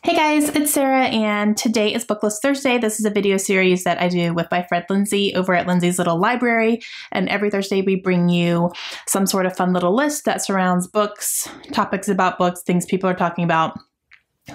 Hey guys, it's Sarah, and today is BookList Thursday. This is a video series that I do with my friend Lindsay over at Lindsay's Little Library, and every Thursday we bring you some sort of fun little list that surrounds books, topics about books, things people are talking about,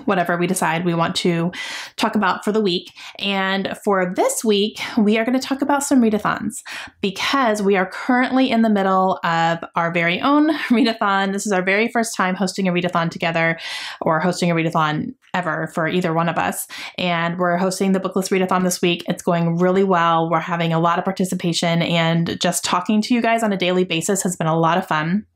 whatever we decide we want to talk about for the week. And for this week, we are going to talk about some readathons because we are currently in the middle of our very own readathon. This is our very first time hosting a readathon together, or hosting a readathon ever for either one of us. And we're hosting the BookList Readathon this week. It's going really well. We're having a lot of participation, and just talking to you guys on a daily basis has been a lot of fun.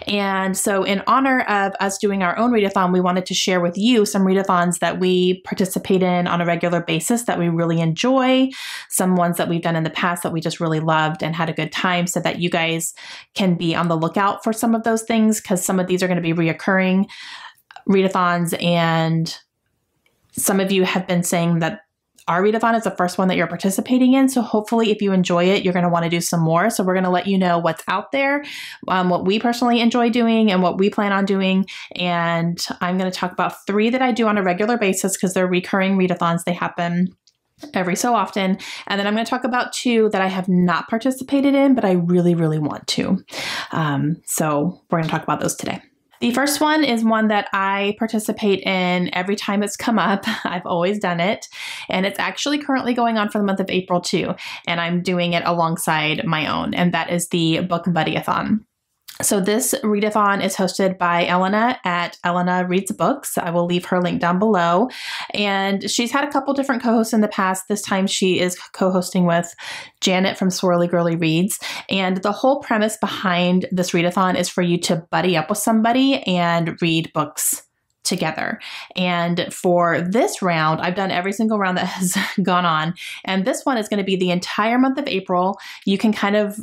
And so in honor of us doing our own readathon, we wanted to share with you some readathons that we participate in on a regular basis that we really enjoy, some ones that we've done in the past that we just really loved and had a good time, so that you guys can be on the lookout for some of those things, because some of these are going to be reoccurring readathons, and some of you have been saying that our readathon is the first one that you're participating in. So hopefully if you enjoy it, you're going to want to do some more. So we're going to let you know what's out there, what we personally enjoy doing and what we plan on doing. And I'm going to talk about 3 that I do on a regular basis because they're recurring readathons. They happen every so often. And then I'm going to talk about 2 that I have not participated in, but I really, really want to. So we're going to talk about those today. The first one is one that I participate in every time it's come up. I've always done it, and it's actually currently going on for the month of April too, and I'm doing it alongside my own, and that is the Bookbuddyathon. So this readathon is hosted by Elena at Elena Reads Books. I will leave her link down below. And she's had a couple different co-hosts in the past. This time she is co-hosting with Janet from Swirly Girly Reads. And the whole premise behind this readathon is for you to buddy up with somebody and read books together. And for this round, I've done every single round that has gone on. And this one is going to be the entire month of April. You can kind of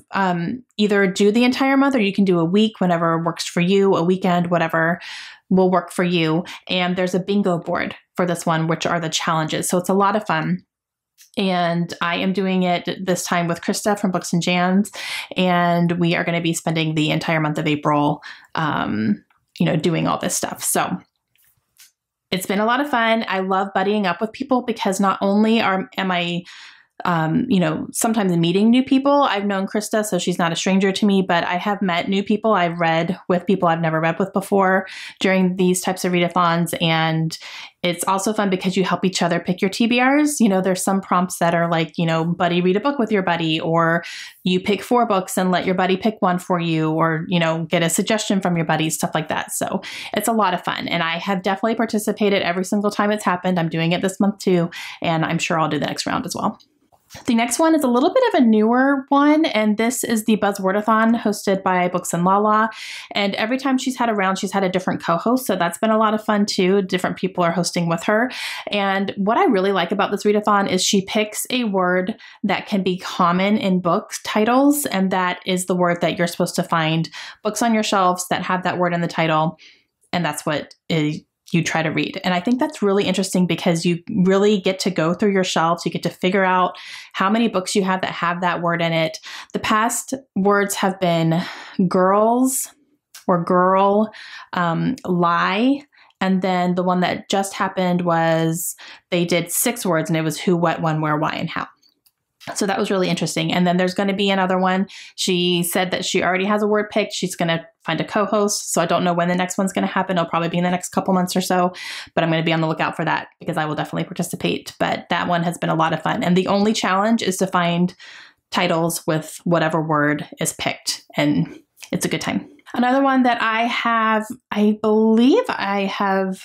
either do the entire month, or you can do a week, whenever works for you, a weekend, whatever will work for you. And there's a bingo board for this one, which are the challenges. So it's a lot of fun. And I am doing it this time with Krista from Books and Jams. And we are going to be spending the entire month of April, doing all this stuff. So it's been a lot of fun. I love buddying up with people because not only am I, sometimes meeting new people. I've known Krista, so she's not a stranger to me, but I have met new people. I've read with people I've never read with before during these types of readathons. And it's also fun because you help each other pick your TBRs. There's some prompts that are like, buddy, read a book with your buddy, or you pick 4 books and let your buddy pick one for you, or, get a suggestion from your buddy, stuff like that. So it's a lot of fun. And I have definitely participated every single time it's happened. I'm doing it this month too, and I'm sure I'll do the next round as well. The next one is a little bit of a newer one, and this is the Buzzwordathon hosted by Books and Lala. And every time she's had a round, she's had a different co-host, so that's been a lot of fun too. Different people are hosting with her. And what I really like about this readathon is she picks a word that can be common in book titles, and that is the word that you're supposed to find books on your shelves that have that word in the title, and that's what you try to read. And I think that's really interesting because you really get to go through your shelves. You get to figure out how many books you have that have that word in it. The past words have been girls or girl, lie. And then the one that just happened was they did 6 words, and it was who, what, when, where, why, and how. So that was really interesting. And then there's going to be another one. She said that she already has a word picked. She's going to find a co-host. So I don't know when the next one's going to happen. It'll probably be in the next couple months or so, but I'm going to be on the lookout for that because I will definitely participate. But that one has been a lot of fun. And the only challenge is to find titles with whatever word is picked. And it's a good time. Another one that I believe I have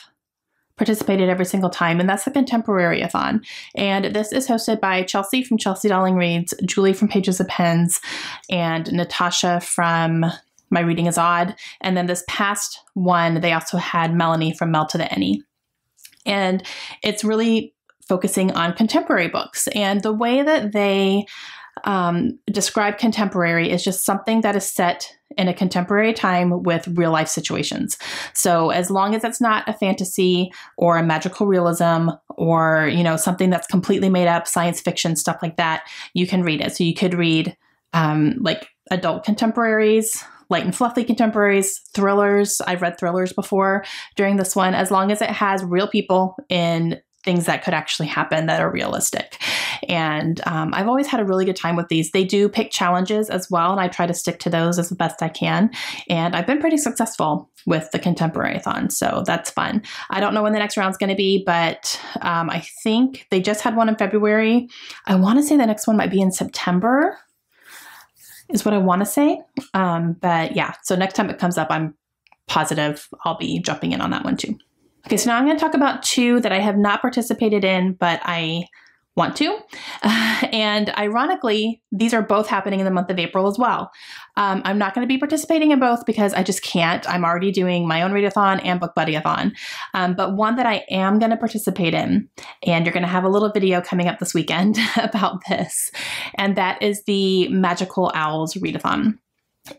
participated every single time, and that's the Contemporaryathon. And this is hosted by Chelsea from Chelsea Darling Reads, Julie from Pages of Pens, and Natasha from My Reading is Odd. And then this past one, they also had Melanie from Mel to the Any. And it's really focusing on contemporary books. And the way that they describe contemporary is just something that is set in a contemporary time with real life situations. So as long as it's not a fantasy or a magical realism or, something that's completely made up, science fiction, stuff like that, you can read it. So you could read like adult contemporaries light and fluffy contemporaries, thrillers. I've read thrillers before during this one, as long as it has real people in things that could actually happen that are realistic. And I've always had a really good time with these. They do pick challenges as well, and I try to stick to those as the best I can. And I've been pretty successful with the Contemporaryathon, so that's fun. I don't know when the next round's going to be, but I think they just had one in February. I want to say the next one might be in September, is what I want to say. But yeah, so next time it comes up, I'm positive I'll be jumping in on that one too. Okay, so now I'm going to talk about two that I have not participated in, but I want to. And ironically, these are both happening in the month of April as well. I'm not going to be participating in both because I just can't. I'm already doing my own Readathon and Bookbuddyathon. But one that I am going to participate in, and you're going to have a little video coming up this weekend about this, and that is the Magical Owls Readathon.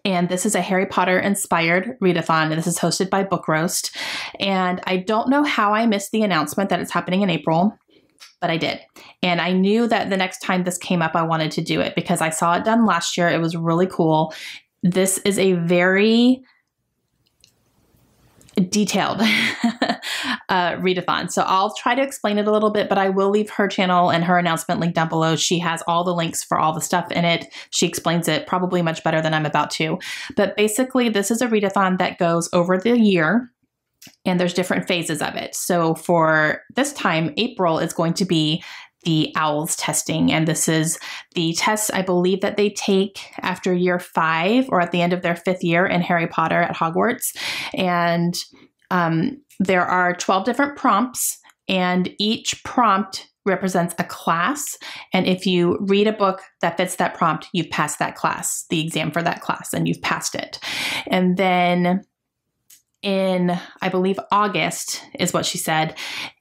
And this is a Harry Potter inspired readathon. This is hosted by Book Roast. And I don't know how I missed the announcement that it's happening in April, but I did. And I knew that the next time this came up, I wanted to do it because I saw it done last year. It was really cool. This is a very detailed readathon. So I'll try to explain it a little bit, but I will leave her channel and her announcement link down below. She has all the links for all the stuff in it. She explains it probably much better than I'm about to. But basically, this is a readathon that goes over the year, and there's different phases of it. So for this time, April is going to be the owls testing. And this is the test, I believe, that they take after year 5 or at the end of their 5th year in Harry Potter at Hogwarts. And there are 12 different prompts, and each prompt represents a class. And if you read a book that fits that prompt, you've passed that class, the exam for that class, and you've passed it. And then in, I believe, August is what she said,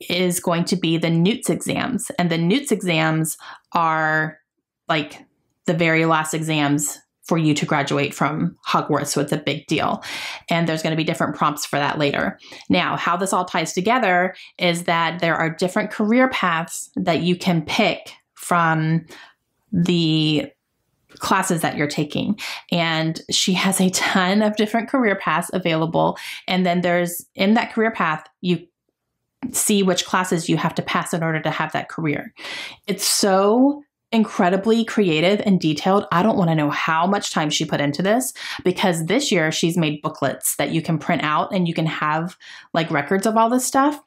is going to be the Newts exams. And the Newts exams are like the very last exams for you to graduate from Hogwarts. So it's a big deal. And there's going to be different prompts for that later. Now, how this all ties together is that there are different career paths that you can pick from the classes that you're taking. And she has a ton of different career paths available. And then there's, in that career path, you see which classes you have to pass in order to have that career. It's so incredibly creative and detailed. I don't want to know how much time she put into this, because this year she's made booklets that you can print out and you can have like records of all this stuff.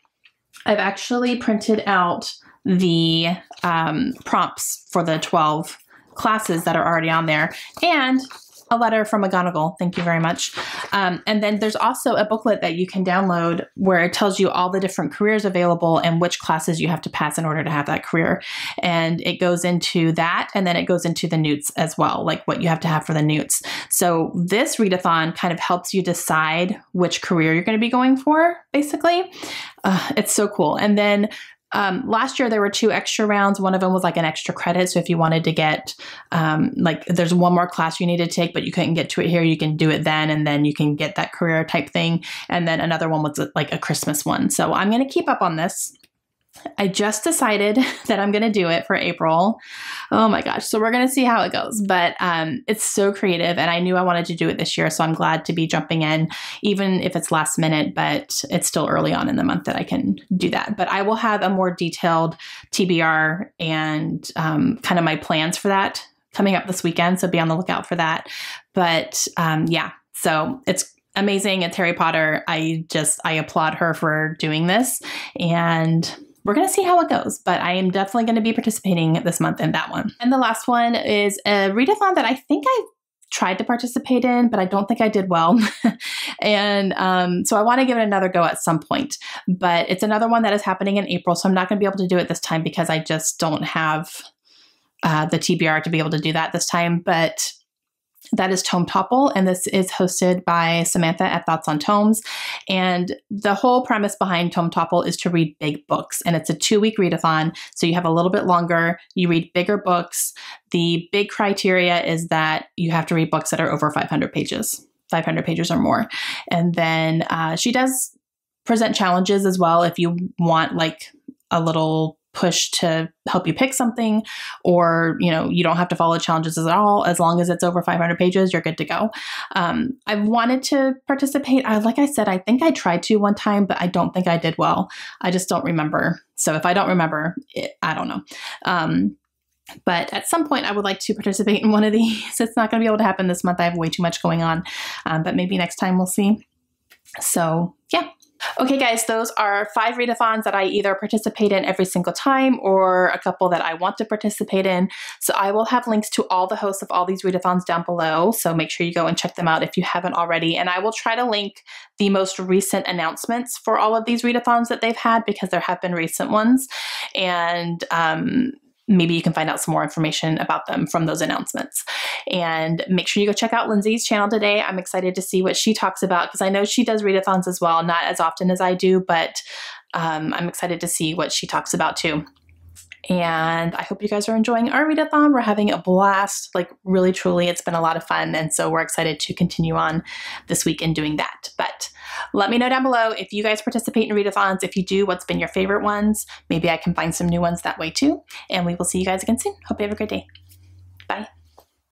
I've actually printed out the prompts for the 12 classes that are already on there, and a letter from McGonagall. Thank you very much. And then there's also a booklet that you can download where it tells you all the different careers available and which classes you have to pass in order to have that career. And it goes into that, and then it goes into the Newts as well, like what you have to have for the Newts. So this readathon kind of helps you decide which career you're going to be going for, basically. It's so cool. And then last year there were 2 extra rounds. One of them was like an extra credit. So if you wanted to get, like there's one more class you need to take, but you couldn't get to it here, you can do it then, and then you can get that career type thing. And then another one was like a Christmas one. So I'm going to keep up on this. I just decided that I'm going to do it for April. Oh my gosh. So we're going to see how it goes, but it's so creative, and I knew I wanted to do it this year. So I'm glad to be jumping in, even if it's last minute, but it's still early on in the month that I can do that. But I will have a more detailed TBR and kind of my plans for that coming up this weekend. So be on the lookout for that. But yeah, so it's amazing. It's Harry Potter. I applaud her for doing this, and we're going to see how it goes, but I am definitely going to be participating this month in that one. And the last one is a readathon that I think I tried to participate in, but I don't think I did well. And so I want to give it another go at some point, but it's another one that is happening in April. So I'm not going to be able to do it this time because I just don't have the TBR to be able to do that this time. But that is Tome Topple, and this is hosted by Samantha at Thoughts on Tomes. And the whole premise behind Tome Topple is to read big books, and it's a 2-week readathon, so you have a little bit longer. You read bigger books. The big criteria is that you have to read books that are over 500 pages or more. And then she does present challenges as well if you want like a little push to help you pick something, or, you know, you don't have to follow challenges at all. As long as it's over 500 pages, you're good to go. I've wanted to participate. Like I said, I think I tried to one time, but I don't think I did well. I just don't remember. So if I don't remember, I don't know. But at some point I would like to participate in one of these. It's not going to be able to happen this month. I have way too much going on, but maybe next time we'll see. So yeah. Okay, guys, those are 5 readathons that I either participate in every single time or a couple that I want to participate in. So I will have links to all the hosts of all these readathons down below. So make sure you go and check them out if you haven't already. And I will try to link the most recent announcements for all of these readathons that they've had, because there have been recent ones. And maybe you can find out some more information about them from those announcements. And make sure you go check out Lindsay's channel today. I'm excited to see what she talks about, because I know she does readathons as well, not as often as I do, but I'm excited to see what she talks about too. And I hope you guys are enjoying our readathon. We're having a blast, like really, truly, it's been a lot of fun. And so we're excited to continue on this week in doing that. But let me know down below if you guys participate in readathons. If you do, what's been your favorite ones? Maybe I can find some new ones that way too. And we will see you guys again soon. Hope you have a great day. Bye.